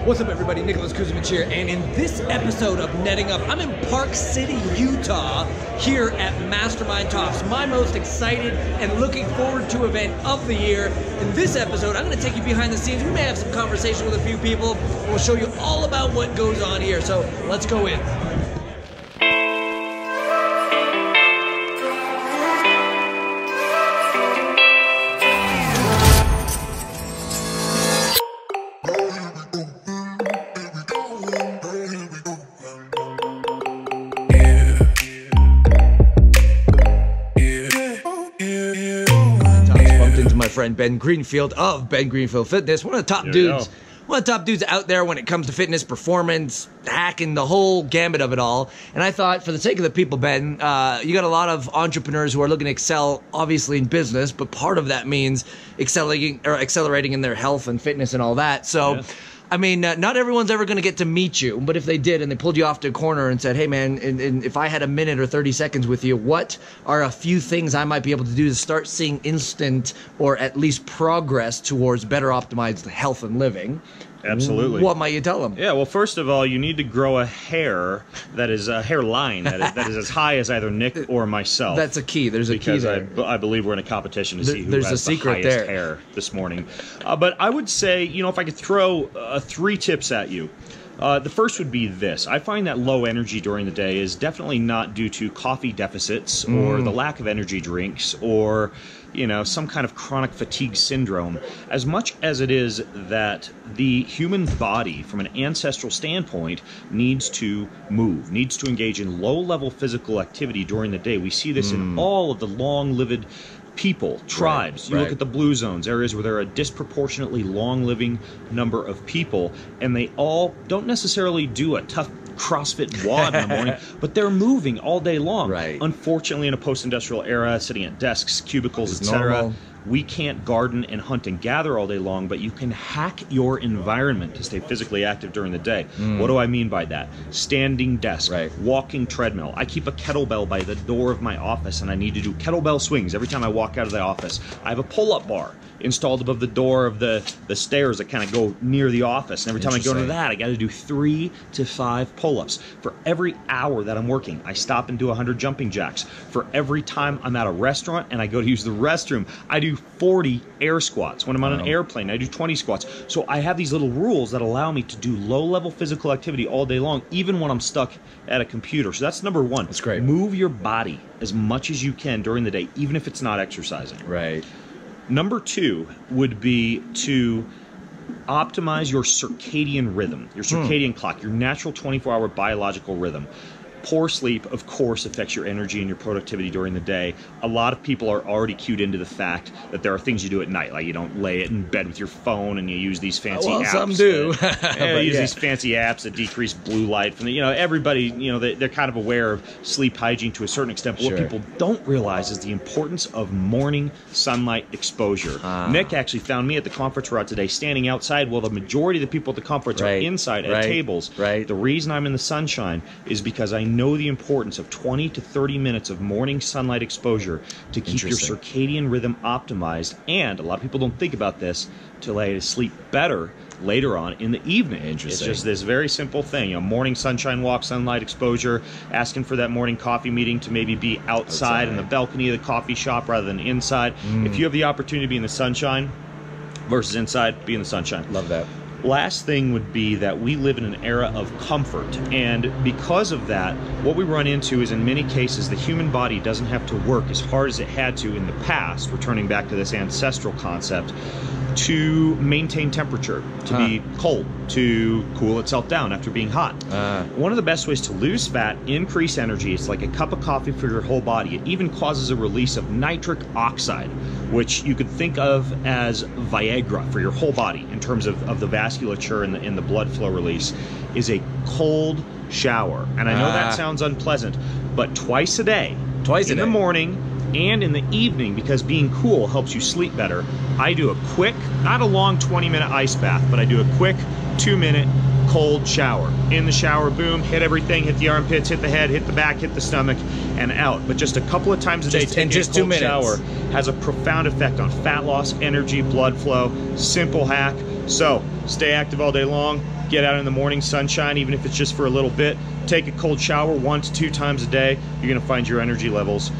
What's up, everybody? Nicholas Kusmich here, and in this episode of Netting Up, I'm in Park City, Utah, here at Mastermind Talks, my most excited and looking forward to event of the year. In this episode, I'm going to take you behind the scenes. We may have some conversation with a few people. We'll show you all about what goes on here, so let's go in. Friend Ben Greenfield of Ben Greenfield Fitness, one of the top dudes out there when it comes to fitness, performance, hacking, the whole gambit of it all. And I thought, for the sake of the people, Ben, you got a lot of entrepreneurs who are looking to excel, obviously in business, but part of that means accelerating in their health and fitness and all that. So. Yeah. I mean, not everyone's ever going to get to meet you, but if they did and they pulled you off to a corner and said, hey, man, and if I had a minute or 30 seconds with you, what are a few things I might be able to do to start seeing instant or at least progress towards better optimized health and living? Absolutely. What might you tell them? Yeah, well, first of all, you need to grow a hair that is a hairline that is as high as either Nick or myself. That's a key. There's a key there. Because I believe we're in a competition to see who there's has a secret the highest there. hair this morning. But I would say, you know, if I could throw 3 tips at you. The first would be this. I find that low energy during the day is definitely not due to coffee deficits or the lack of energy drinks or, you know, some kind of chronic fatigue syndrome, as much as it is that the human body, from an ancestral standpoint, needs to move, needs to engage in low-level physical activity during the day. We see this in all of the long-lived people, tribes. You look at the blue zones, areas where there are a disproportionately long-living number of people, and they all don't necessarily do a tough CrossFit WOD in the morning, but they're moving all day long. Right. Unfortunately, in a post-industrial era, sitting at desks, cubicles, etc., we can't garden and hunt and gather all day long, but you can hack your environment to stay physically active during the day. What do I mean by that? Standing desk, walking treadmill. I keep a kettlebell by the door of my office, and I need to do kettlebell swings every time I walk out of the office. I have a pull-up bar installed above the door of the stairs that kind of go near the office, and every time I go into that, I got to do 3 to 5 pull-ups. For every hour that I'm working, I stop and do 100 jumping jacks. For every time I'm at a restaurant and I go to use the restroom, I do 40 air squats. When I'm on an airplane, I do 20 squats. So I have these little rules that allow me to do low-level physical activity all day long, even when I'm stuck at a computer. So that's number 1. That's great. Move your body as much as you can during the day, even if it's not exercising. Right. Number 2 would be to optimize your circadian rhythm, your circadian clock, your natural 24-hour biological rhythm. Poor sleep, of course, affects your energy and your productivity during the day. A lot of people are already cued into the fact that there are things you do at night, like you don't lay it in bed with your phone and you use these fancy apps. Some do. These fancy apps that decrease blue light from the, everybody, they're kind of aware of sleep hygiene to a certain extent, but what people don't realize is the importance of morning sunlight exposure. Nick actually found me at the conference we're at today standing outside while the majority of the people at the conference are inside at tables. The reason I'm in the sunshine is because I know the importance of 20 to 30 minutes of morning sunlight exposure to keep your circadian rhythm optimized, and a lot of people don't think about this, to allow you to sleep better later on in the evening. It's just this very simple thing, morning sunshine walk, sunlight exposure, asking for that morning coffee meeting to maybe be outside in the balcony of the coffee shop rather than inside. If you have the opportunity to be in the sunshine versus inside, be in the sunshine. Love that. Last thing would be that we live in an era of comfort, and because of that, what we run into is in many cases the human body doesn't have to work as hard as it had to in the past, returning back to this ancestral concept, to maintain temperature, to be cold, to cool itself down after being hot. One of the best ways to lose fat, increase energy, it's like a cup of coffee for your whole body. It even causes a release of nitric oxide, which you could think of as Viagra for your whole body in terms of the vasculature and the blood flow release, is a cold shower. And I know that sounds unpleasant, but twice a day, in the morning and in the evening, because being cool helps you sleep better, I do a quick, not a long 20-minute ice bath, but I do a quick 2-minute cold shower. In the shower, boom, hit everything, hit the armpits, hit the head, hit the back, hit the stomach, and out. But just a couple of times a day, taking a cold shower has a profound effect on fat loss, energy, blood flow. Simple hack. So stay active all day long. Get out in the morning sunshine, even if it's just for a little bit. Take a cold shower 1 to 2 times a day. You're going to find your energy levels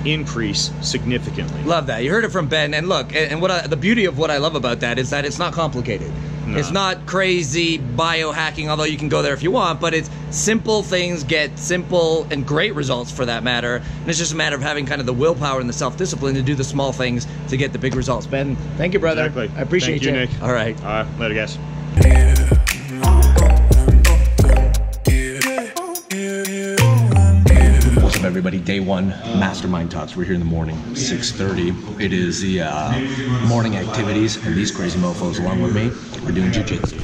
increase significantly. Love that. You heard it from Ben. And look, and the beauty of what I love about that is that it's not complicated. No. It's not crazy biohacking, although you can go there if you want, but it's simple things get simple and great results for that matter. And it's just a matter of having kind of the willpower and the self-discipline to do the small things to get the big results. Ben, thank you, brother. Exactly. I appreciate you. Nick. All right. Later, guys. What's up, everybody? Day 1 Mastermind Talks. We're here in the morning, 6:30. It is the morning activities, and these crazy mofos along with me are doing jiu-jitsu.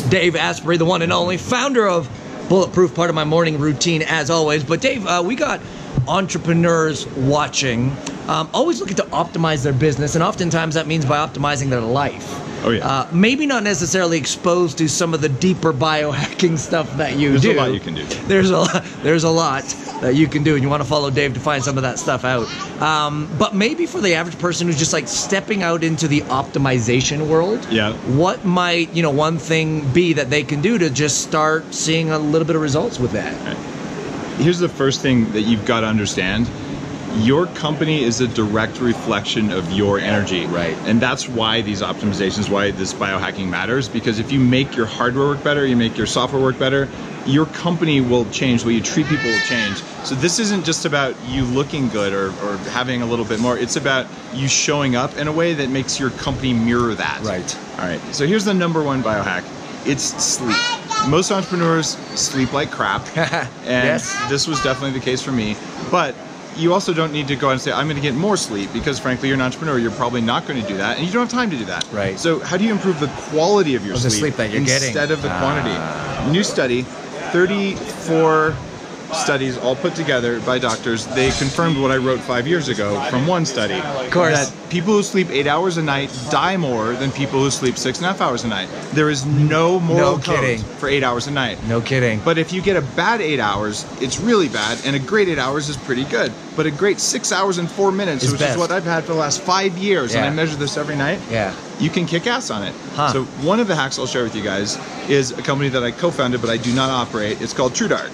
Dave Asprey, the one and only, founder of Bulletproof, part of my morning routine as always. But Dave, we got entrepreneurs watching, always looking to optimize their business, and oftentimes that means by optimizing their life. Oh yeah. Maybe not necessarily exposed to some of the deeper biohacking stuff that you do. There's a lot you can do. There's a lot that you can do, and you want to follow Dave to find some of that stuff out. But maybe for the average person who's just like stepping out into the optimization world, yeah, what might, one thing be that they can do to just start seeing a little bit of results with that? Here's the first thing that you've got to understand. Your company is a direct reflection of your energy. Right. And that's why these optimizations, why this biohacking matters, because if you make your hardware work better, you make your software work better, your company will change, the way you treat people will change. So this isn't just about you looking good or having a little bit more, it's about you showing up in a way that makes your company mirror that. Right. All right, so here's the #1 biohack. It's sleep. Most entrepreneurs sleep like crap, and yes, this was definitely the case for me. But you also don't need to go out and say, I'm going to get more sleep, because frankly, you're an entrepreneur. You're probably not going to do that, and you don't have time to do that. Right. So how do you improve the quality of your the sleep that you're instead getting of the quantity? New study, 34 studies all put together by doctors. They confirmed what I wrote 5 years ago from one study. Of course. That people who sleep 8 hours a night die more than people who sleep 6.5 hours a night. There is no moral code for 8 hours a night. No kidding. But if you get a bad 8 hours, it's really bad, and a great 8 hours is pretty good. But a great 6 hours and 4 minutes, which is what I've had for the last 5 years, and I measure this every night, you can kick ass on it. So one of the hacks I'll share with you guys is a company that I co-founded, but I do not operate. It's called TrueDark.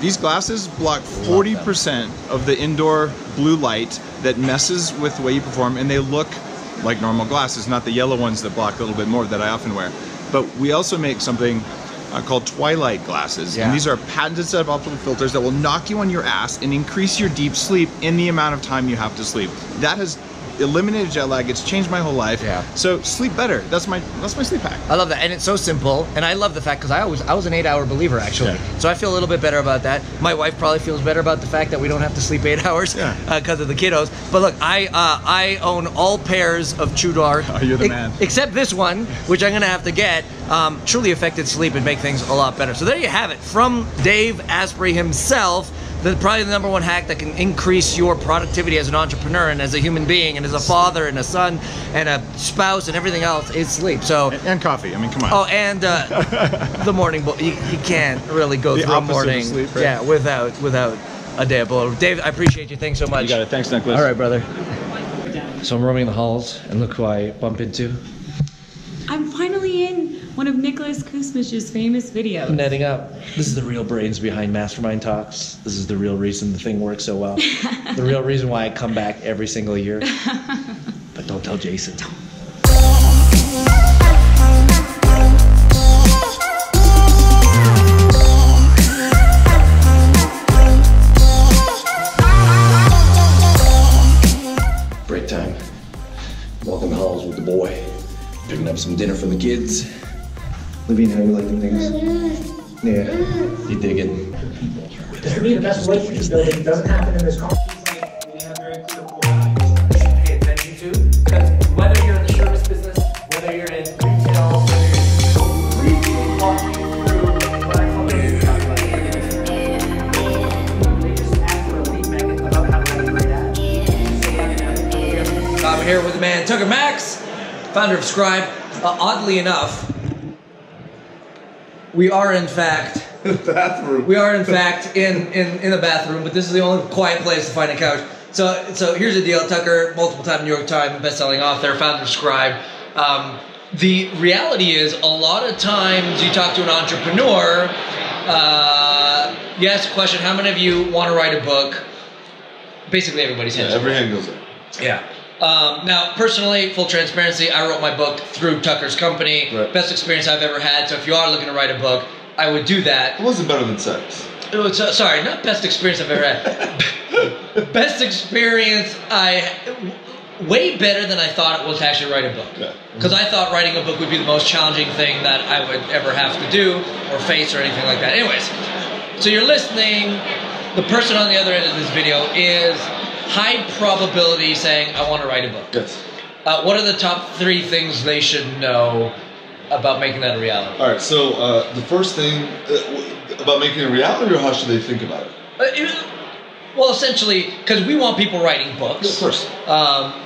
These glasses block 40% of the indoor blue light that messes with the way you perform, and they look like normal glasses, not the yellow ones that block a little bit more that I often wear. But we also make something called Twilight glasses, and these are a patented set of optical filters that will knock you on your ass and increase your deep sleep in the amount of time you have to sleep. That has eliminated jet lag. It's changed my whole life. So sleep better. That's my sleep hack. I love that, and it's so simple. And I love the fact, because I was an 8-hour believer actually. So I feel a little bit better about that. My wife probably feels better about the fact that we don't have to sleep 8 hours because of the kiddos. But look, I own all pairs of TrueDark. Oh, you're the man. Except this one, which I'm gonna have to get. Truly affected sleep and make things a lot better. So there you have it, from Dave Asprey himself. Probably the #1 hack that can increase your productivity as an entrepreneur and as a human being and as a father and a son and a spouse and everything else is sleep. So and coffee. I mean, come on. Oh, and the morning. You can't really go through a morning sleep, right? without a day of blow. Dave, I appreciate you. Thanks so much. You got it. Thanks, Nicholas. All right, brother. So I'm roaming the halls, and look who I bump into. I'm finally in one of Nicholas Kusmich's famous videos. Netting up. This is the real brains behind Mastermind Talks. This is the real reason the thing works so well. The real reason why I come back every single year. But don't tell Jayson. Break time. Walking the halls with the for the kids. Living how you like the things. Yeah, you dig it. Because to me, the best relationship building doesn't happen in this conference. We have very clear core values to pay attention to. Because whether you're in the service business, whether you're in retail, whether you're in walking through what I call the they just ask for a lead magnet about how to write that. I'm here with the man Tucker Max, founder of Scribe. Oddly enough, we are in fact bathroom. We are in fact in the bathroom, but this is the only quiet place to find a couch. So here's the deal, Tucker, multiple-time New York Times best-selling author, founder of Scribe. The reality is, a lot of times you talk to an entrepreneur, you ask a question, how many of you want to write a book? Basically everybody's hands. Every hand goes up. Yeah. Now, personally, full transparency, I wrote my book through Tucker's company. Right. Best experience I've ever had. So if you are looking to write a book, I would do that. It wasn't better than sex. It was, sorry, not best experience I've ever had. Best experience way better than I thought it was to actually write a book. Because I thought writing a book would be the most challenging thing that I would ever have to do or face or anything like that. Anyways, so you're listening. The person on the other end of this video is high probability saying, I want to write a book. Yes. What are the top 3 things they should know about making that a reality? All right, so the first thing about making it a reality, or how should they think about it? Well, essentially, because we want people writing books. Yeah, of course.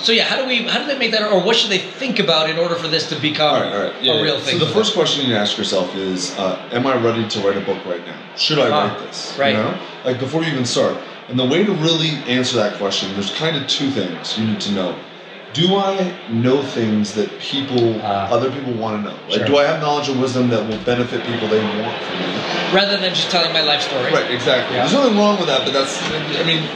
So yeah, how do they make that, or what should they think about in order for this to become a real thing? So the first question you ask yourself is, am I ready to write a book right now? Should I write this? Right. You know? Like before you even start. And the way to really answer that question, there's kind of 2 things you need to know. Do I know things that other people want to know? Like, do I have knowledge and wisdom that will benefit people they want from me? Rather than just telling my life story. Right, exactly. Yeah. There's nothing wrong with that, but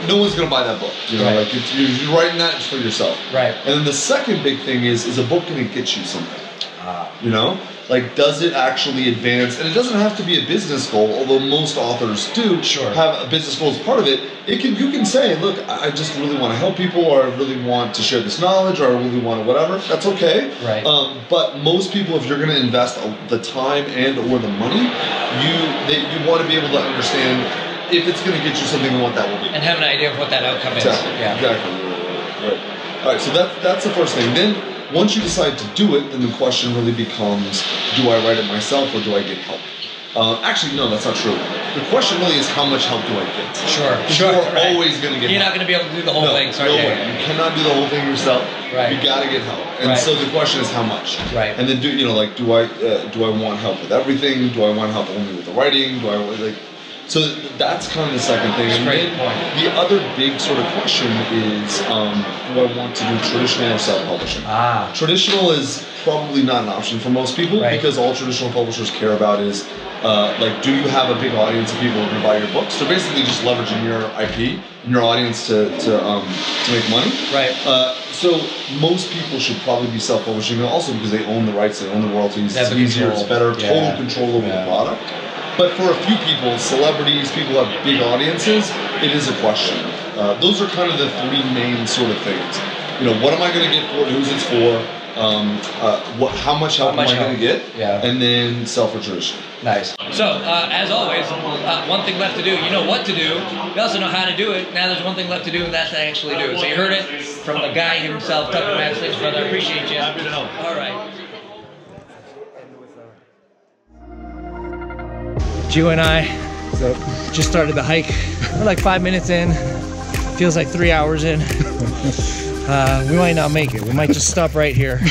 no one's going to buy that book. You know, like you're writing that for yourself. Right. And then the second big thing is a book going to get you something? You know? Like, does it actually advance? And it doesn't have to be a business goal, although most authors do have a business goal as part of it. You can say, look, I just really want to help people, or I really want to share this knowledge, or I really want to whatever. That's okay. Right. But most people, if you're going to invest the time and or the money, you want to be able to understand if it's going to get you something and what that will be. And have an idea of what that outcome is. Exactly. Right. All right, so that's the first thing. Then, once you decide to do it, then the question really becomes, do I write it myself or do I get help? Actually, no, that's not true. The question really is, how much help do I get? Sure. You're always going to get help. You're not going to be able to do the whole thing. No way. You cannot do the whole thing yourself. Right. You got to get help. And so the question is, how much? Right. And then do I want help with everything? Do I want help only with the writing? So that's kind of the second thing. And then the other big sort of question is, do I want to do traditional or self-publishing? Traditional is probably not an option for most people, because all traditional publishers care about is, do you have a big audience of people who are going to buy your books? They're basically just leveraging your IP and your audience to make money. Right. So most people should probably be self-publishing, also because they own the rights, they own the royalties. It's easier, it's better, total control over the product. But for a few people, celebrities, people who have big audiences, it is a question. Those are kind of the 3 main sort of things. You know, what am I going to get for it? Who's it's for? How much help am I going to get? Yeah. And then self or tradition. Nice. So, as always, one thing left to do. You know what to do. You also know how to do it. Now there's one thing left to do, and that's to actually do it. So you heard it from the guy himself, Tucker Max. Thanks, brother. I appreciate you. Happy to help. All right. Gio and I just started the hike. We're like 5 minutes in. Feels like 3 hours in. We might not make it. We might just stop right here.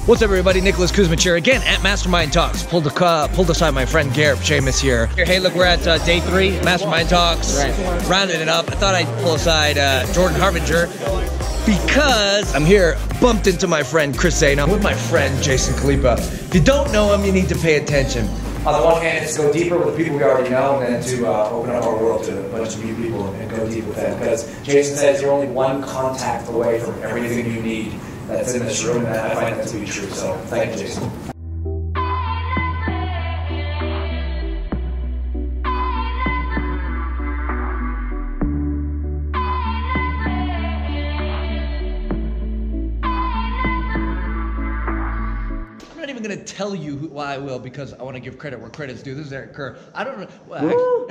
What's up, everybody? Nicholas Kusmich here again at Mastermind Talks. Pulled aside my friend Garrett Seamus here. Hey, look, we're at day 3, Mastermind Talks. Rounding it up. I thought I'd pull aside Jordan Harbinger because I'm here, bumped into my friend Chris Zane. I'm with my friend Jayson Khalipa. If you don't know him, you need to pay attention. On the one hand, it's to go deeper with the people we already know, and then to open up our world to a bunch of new people and go deep with them. Because Jayson says you're only one contact away from everything you need that's in this room, and I find that to be true. So thank you, Jayson. even going to tell you why I will, because I want to give credit where credit's due. This is Eric Kerr. I don't know. Well,